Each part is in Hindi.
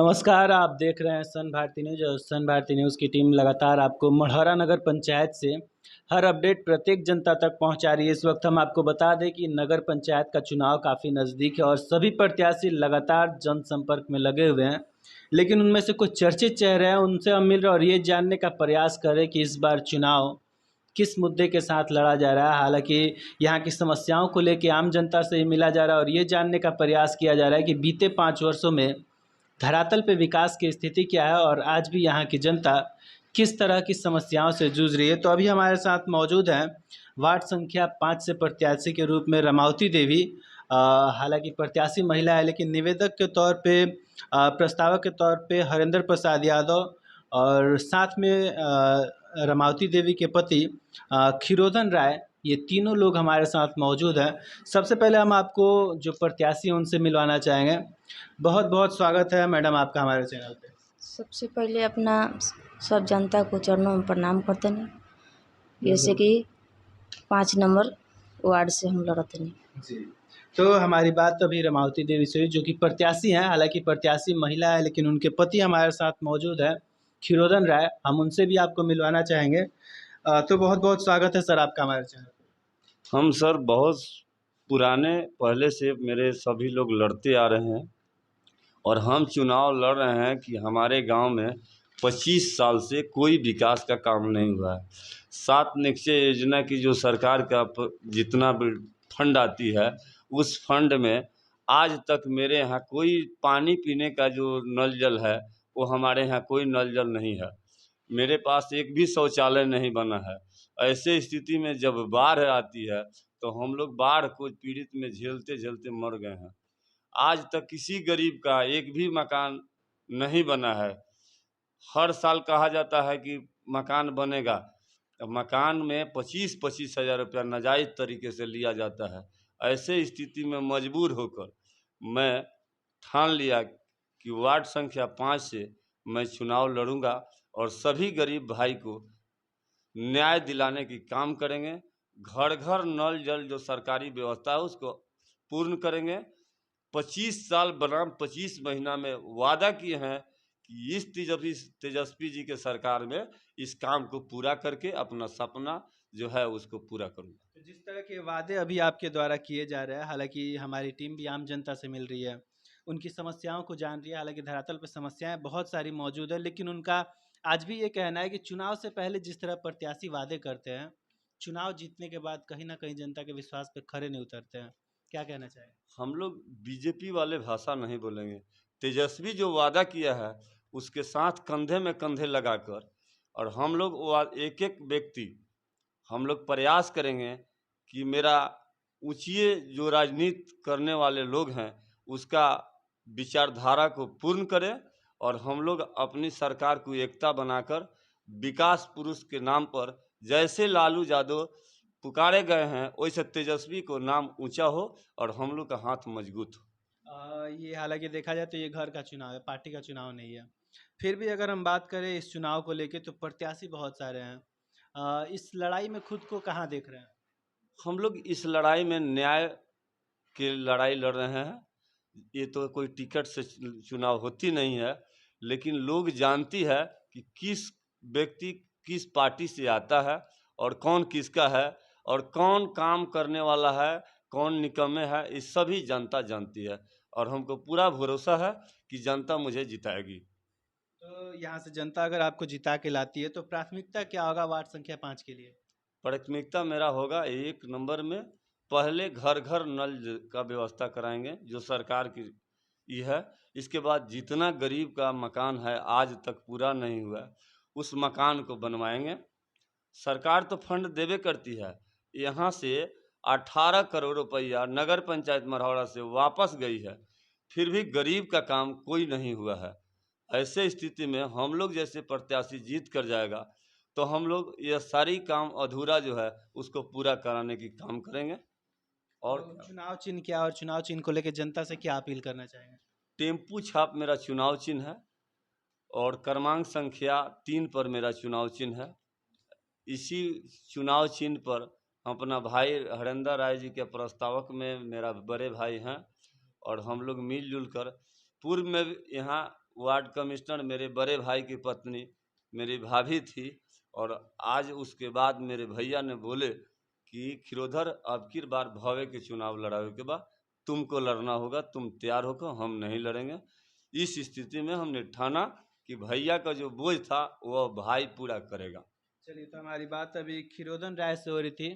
नमस्कार, आप देख रहे हैं सन भारती न्यूज़ और सन भारती न्यूज़ की टीम लगातार आपको मढ़ौरा नगर पंचायत से हर अपडेट प्रत्येक जनता तक पहुंचा रही है। इस वक्त हम आपको बता दें कि नगर पंचायत का चुनाव काफ़ी नज़दीक है और सभी प्रत्याशी लगातार जनसंपर्क में लगे हुए हैं। लेकिन उनमें से कुछ चर्चित चेहरे हैं, उनसे हम मिल रहे हैं और ये जानने का प्रयास करें कि इस बार चुनाव किस मुद्दे के साथ लड़ा जा रहा है। हालांकि यहाँ की समस्याओं को लेकर आम जनता से ही मिला जा रहा है और ये जानने का प्रयास किया जा रहा है कि बीते 5 वर्षों में धरातल पे विकास की स्थिति क्या है और आज भी यहाँ की जनता किस तरह की समस्याओं से जूझ रही है। तो अभी हमारे साथ मौजूद हैं वार्ड संख्या 5 से प्रत्याशी के रूप में रमावती देवी। हालांकि प्रत्याशी महिला है लेकिन निवेदक के तौर पे प्रस्तावक के तौर पे हरेंद्र प्रसाद यादव और साथ में रमावती देवी के पति खीरोधन राय, ये तीनों लोग हमारे साथ मौजूद हैं। सबसे पहले हम आपको जो प्रत्याशी हैं उनसे मिलवाना चाहेंगे। बहुत बहुत स्वागत है मैडम आपका हमारे चैनल पे। सबसे पहले अपना सब जनता को चरणों में प्रणाम करते हैं। जैसे कि 5 नंबर वार्ड से हम लड़ते हैं जी, तो हमारी बात अभी रमावती देवी से हुई जो कि प्रत्याशी हैं। हालांकि प्रत्याशी महिला है लेकिन उनके पति हमारे साथ मौजूद है खीरोधन राय, हम उनसे भी आपको मिलवाना चाहेंगे। तो बहुत बहुत स्वागत है सर आपका हमारे चैनल पे। हम सर बहुत पुराने पहले से मेरे सभी लोग लड़ते आ रहे हैं और हम चुनाव लड़ रहे हैं कि हमारे गांव में 25 साल से कोई विकास का काम नहीं हुआ है। 7 निश्चय योजना की जो सरकार का जितना भी फंड आती है उस फंड में आज तक मेरे यहाँ कोई पानी पीने का जो नल जल है वो हमारे यहाँ कोई नल जल नहीं है। मेरे पास एक भी शौचालय नहीं बना है। ऐसे स्थिति में जब बाढ़ आती है तो हम लोग बाढ़ को पीड़ित में झेलते झेलते मर गए हैं। आज तक किसी गरीब का एक भी मकान नहीं बना है। हर साल कहा जाता है कि मकान बनेगा, तो मकान में 25-25 हज़ार रुपया नाजायज़ तरीके से लिया जाता है। ऐसे स्थिति में मजबूर होकर मैं ठान लिया कि वार्ड संख्या 5 से मैं चुनाव लड़ूंगा और सभी गरीब भाई को न्याय दिलाने की काम करेंगे। घर घर नल जल जो सरकारी व्यवस्था है उसको पूर्ण करेंगे। 25 साल बनाम 25 महीना में वादा किए हैं कि इस तेजस्वी जी के सरकार में इस काम को पूरा करके अपना सपना जो है उसको पूरा करूँगा। तो जिस तरह के वादे अभी आपके द्वारा किए जा रहे हैं, हालांकि हमारी टीम भी आम जनता से मिल रही है, उनकी समस्याओं को जान रही है। हालांकि धरातल पर समस्याएं बहुत सारी मौजूद है लेकिन उनका आज भी ये कहना है कि चुनाव से पहले जिस तरह प्रत्याशी वादे करते हैं, चुनाव जीतने के बाद कहीं ना कहीं जनता के विश्वास पे खरे नहीं उतरते हैं। क्या कहना चाहेंगे? हम लोग बीजेपी वाले भाषा नहीं बोलेंगे। तेजस्वी जो वादा किया है उसके साथ कंधे में कंधे लगाकर और हम लोग एक एक व्यक्ति हम लोग प्रयास करेंगे कि मेरा ऊंचिए जो राजनीति करने वाले लोग हैं उसका विचारधारा को पूर्ण करें और हम लोग अपनी सरकार को एकता बनाकर विकास पुरुष के नाम पर जैसे लालू यादव पुकारे गए हैं वैसे तेजस्वी को नाम ऊंचा हो और हम लोग का हाथ मजबूत हो। ये हालांकि देखा जाए तो ये घर का चुनाव है, पार्टी का चुनाव नहीं है। फिर भी अगर हम बात करें इस चुनाव को लेके तो प्रत्याशी बहुत सारे हैं। इस लड़ाई में खुद को कहाँ देख रहे हैं? हम लोग इस लड़ाई में न्याय की लड़ाई लड़ रहे हैं। ये तो कोई टिकट से चुनाव होती नहीं है लेकिन लोग जानती है कि किस व्यक्ति किस पार्टी से आता है और कौन किसका है और कौन काम करने वाला है कौन निकम्मे है, ये सभी जनता जानती है और हमको पूरा भरोसा है कि जनता मुझे जिताएगी। तो यहाँ से जनता अगर आपको जिता के लाती है तो प्राथमिकता क्या होगा वार्ड संख्या 5 के लिए? प्राथमिकता मेरा होगा 1 नंबर में पहले घर घर नल का व्यवस्था कराएंगे जो सरकार की ये है। इसके बाद जितना गरीब का मकान है आज तक पूरा नहीं हुआ उस मकान को बनवाएंगे। सरकार तो फंड देवे करती है, यहाँ से 18 करोड़ रुपया नगर पंचायत मढ़ौरा से वापस गई है, फिर भी गरीब का काम कोई नहीं हुआ है। ऐसे स्थिति में हम लोग जैसे प्रत्याशी जीत कर जाएगा तो हम लोग यह सारी काम अधूरा जो है उसको पूरा कराने की काम करेंगे। और तो चुनाव चिन्ह क्या और चुनाव चिन्ह को लेकर जनता से क्या अपील करना चाहेंगे? टेम्पू छाप मेरा चुनाव चिन्ह है और क्रमांक संख्या 3 पर मेरा चुनाव चिन्ह है। इसी चुनाव चिन्ह पर अपना भाई हरेंद्र राय जी के प्रस्तावक में मेरा बड़े भाई हैं और हम लोग मिलजुल कर पूर्व में यहाँ वार्ड कमिश्नर मेरे बड़े भाई की पत्नी मेरी भाभी थी, और आज उसके बाद मेरे भैया ने बोले कि खिरोधर अब की बार भवे के चुनाव लड़ावे के बाद तुमको लड़ना होगा, तुम तैयार होकर, हम नहीं लड़ेंगे। इस स्थिति में हमने ठाना कि भैया का जो बोझ था वह भाई पूरा करेगा। चलिए, तो हमारी बात अभी खिरोधन राय से हो रही थी।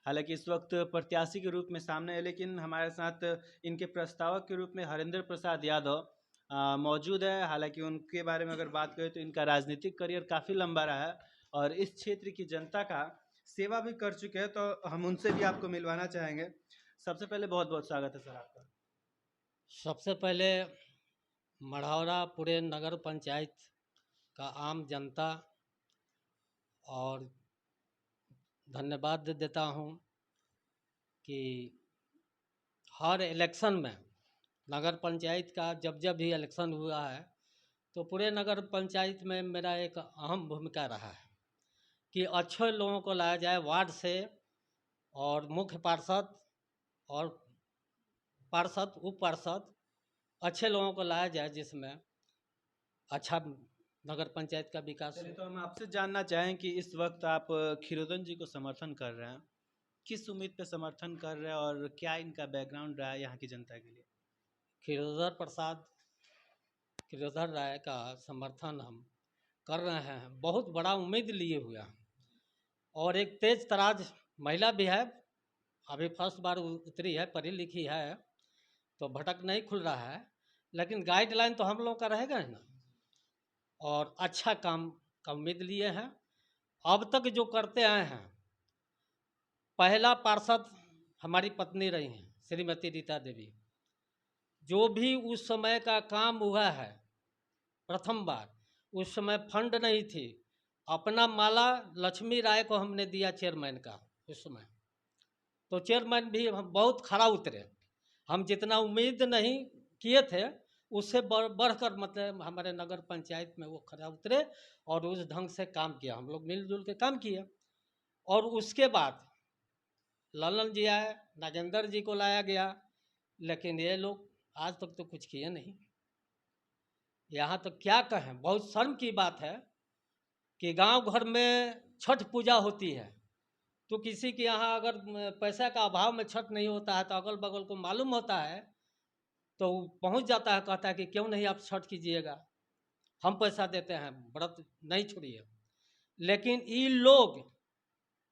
हालांकि इस वक्त प्रत्याशी के रूप में सामने है, लेकिन हमारे साथ इनके प्रस्तावक के रूप में हरेंद्र प्रसाद यादव मौजूद है। हालांकि उनके बारे में अगर बात करें तो इनका राजनीतिक करियर काफ़ी लंबा रहा है और इस क्षेत्र की जनता का सेवा भी कर चुके हैं, तो हम उनसे भी आपको मिलवाना चाहेंगे। सबसे पहले बहुत बहुत स्वागत है सर आपका। सबसे पहले मढ़ौरा पूरे नगर पंचायत का आम जनता और धन्यवाद देता हूँ कि हर इलेक्शन में नगर पंचायत का जब जब भी इलेक्शन हुआ है तो पूरे नगर पंचायत में मेरा एक अहम भूमिका रहा है कि अच्छे लोगों को लाया जाए वार्ड से, और मुख्य पार्षद और पार्षद उप पार्षद अच्छे लोगों को लाया जाए जिसमें अच्छा नगर पंचायत का विकास चलिए, हो। तो हम आपसे जानना चाहें कि इस वक्त आप खिरोधन जी को समर्थन कर रहे हैं, किस उम्मीद पे समर्थन कर रहे हैं और क्या इनका बैकग्राउंड रहा है यहाँ की जनता के लिए? खिरोधर राय का समर्थन हम कर रहे हैं, बहुत बड़ा उम्मीद लिए हुए हैं, और एक तेज तराज महिला भी है, अभी फर्स्ट बार उतरी है, पढ़ी लिखी है, तो भटक नहीं खुल रहा है, लेकिन गाइडलाइन तो हम लोग का रहेगा ही ना, और अच्छा काम का उम्मीद लिए हैं। अब तक जो करते आए हैं, पहला पार्षद हमारी पत्नी रही हैं श्रीमती रीता देवी, जो भी उस समय का काम हुआ है, प्रथम बार उस समय फंड नहीं थी, अपना माला लक्ष्मी राय को हमने दिया चेयरमैन का उस समय, तो चेयरमैन भी हम बहुत खरा उतरे, हम जितना उम्मीद नहीं किए थे उससे बढ़कर मतलब हमारे नगर पंचायत में वो खरा उतरे और उस ढंग से काम किया, हम लोग मिलजुल के काम किए। और उसके बाद ललन जी आए, नागेंद्र जी को लाया गया, लेकिन ये लोग आज तक तो कुछ किए नहीं। यहाँ तो क्या कहें, बहुत शर्म की बात है कि गांव घर में छठ पूजा होती है तो किसी के यहाँ अगर पैसा का अभाव में छठ नहीं होता है तो अगल बगल को मालूम होता है तो पहुंच जाता है, कहता है कि क्यों नहीं आप छठ कीजिएगा, हम पैसा देते हैं, व्रत नहीं छोड़िए। लेकिन ये लोग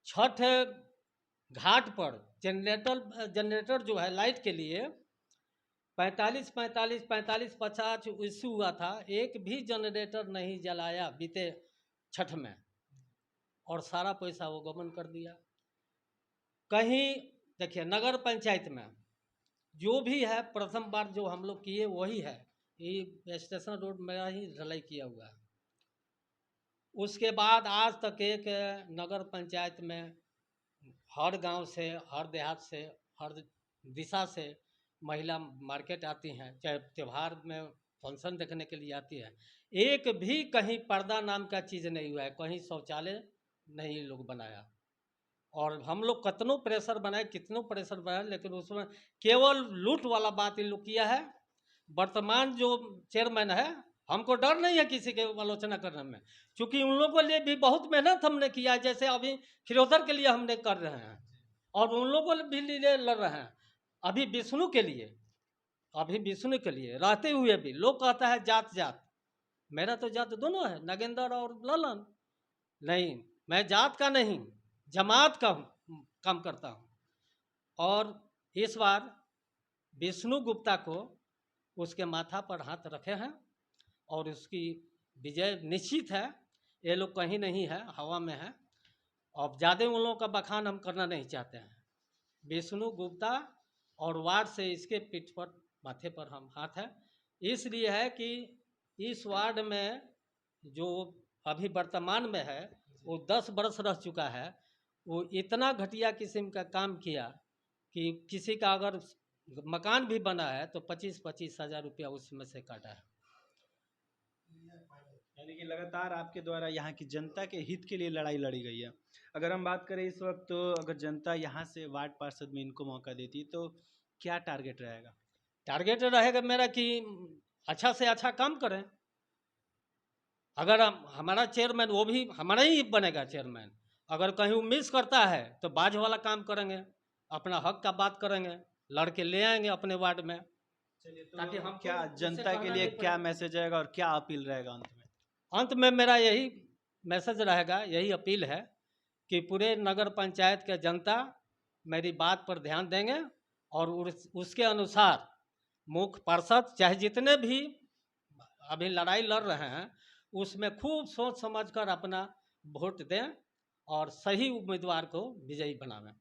छठ घाट पर जनरेटर जो है लाइट के लिए 45-50 इशू हुआ था, एक भी जनरेटर नहीं जलाया बीते छठ में, और सारा पैसा वो गबन कर दिया। कहीं देखिए नगर पंचायत में जो भी है प्रथम बार जो हम लोग किए वही है, ये स्टेशन रोड मेरा ही ढलाई किया हुआ है। उसके बाद आज तक एक नगर पंचायत में हर गांव से, हर देहात से, हर दिशा से महिला मार्केट आती हैं, चाहे त्यौहार में फंक्शन देखने के लिए आती है, एक भी कहीं पर्दा नाम का चीज़ नहीं हुआ है, कहीं शौचालय नहीं लोग बनाया, और हम लोग कितनों प्रेशर बनाए, कितनों प्रेशर बनाए, लेकिन उसमें केवल लूट वाला बात इन लोग किया है। वर्तमान जो चेयरमैन है, हमको डर नहीं है किसी के आलोचना करने में, क्योंकि उन लोगों के लिए भी बहुत मेहनत हमने किया है, जैसे अभी खिरोधर के लिए हमने कर रहे हैं और उन लोगों भी लिए लड़ रहे हैं, अभी विष्णु के लिए रहते हुए भी लोग कहता है जात जात, मेरा तो जात दोनों है, नागेंद्र और ललन, नहीं मैं जात का नहीं जमात का काम करता हूँ। और इस बार विष्णु गुप्ता को उसके माथा पर हाथ रखे हैं और उसकी विजय निश्चित है, ये लोग कहीं नहीं है, हवा में है। अब ज़्यादा उन लोगों का बखान हम करना नहीं चाहते हैं, विष्णु गुप्ता और वार्ड से इसके पीठ पर माथे पर हम हाथ है, इसलिए है कि इस वार्ड में जो अभी वर्तमान में है वो 10 बरस रह चुका है, वो इतना घटिया किस्म का काम किया कि किसी का अगर मकान भी बना है तो 25-25 हज़ार रुपया उसमें से काटा है। यानी कि लगातार आपके द्वारा यहाँ की जनता के हित के लिए लड़ाई लड़ी गई है। अगर हम बात करें इस वक्त, तो अगर जनता यहाँ से वार्ड पार्षद में इनको मौका देती तो क्या टारगेट रहेगा? टारगेट रहेगा मेरा कि अच्छा से अच्छा काम करें, अगर हमारा चेयरमैन वो भी हमारा ही बनेगा चेयरमैन, अगर कहीं वो मिस करता है तो बाज वाला काम करेंगे, अपना हक का बात करेंगे, लड़के ले आएंगे अपने वार्ड में। चलिए, तो ताकि हमको क्या उससे जनता के कहना लिए नहीं क्या पड़े। मैसेज आएगा और क्या अपील रहेगा अंत में? अंत में मेरा यही मैसेज रहेगा, यही अपील है कि पूरे नगर पंचायत के जनता मेरी बात पर ध्यान देंगे और उसके अनुसार मुख्य पार्षद चाहे जितने भी अभी लड़ाई लड़ रहे हैं उसमें खूब सोच समझ कर अपना वोट दें और सही उम्मीदवार को विजयी बनावें।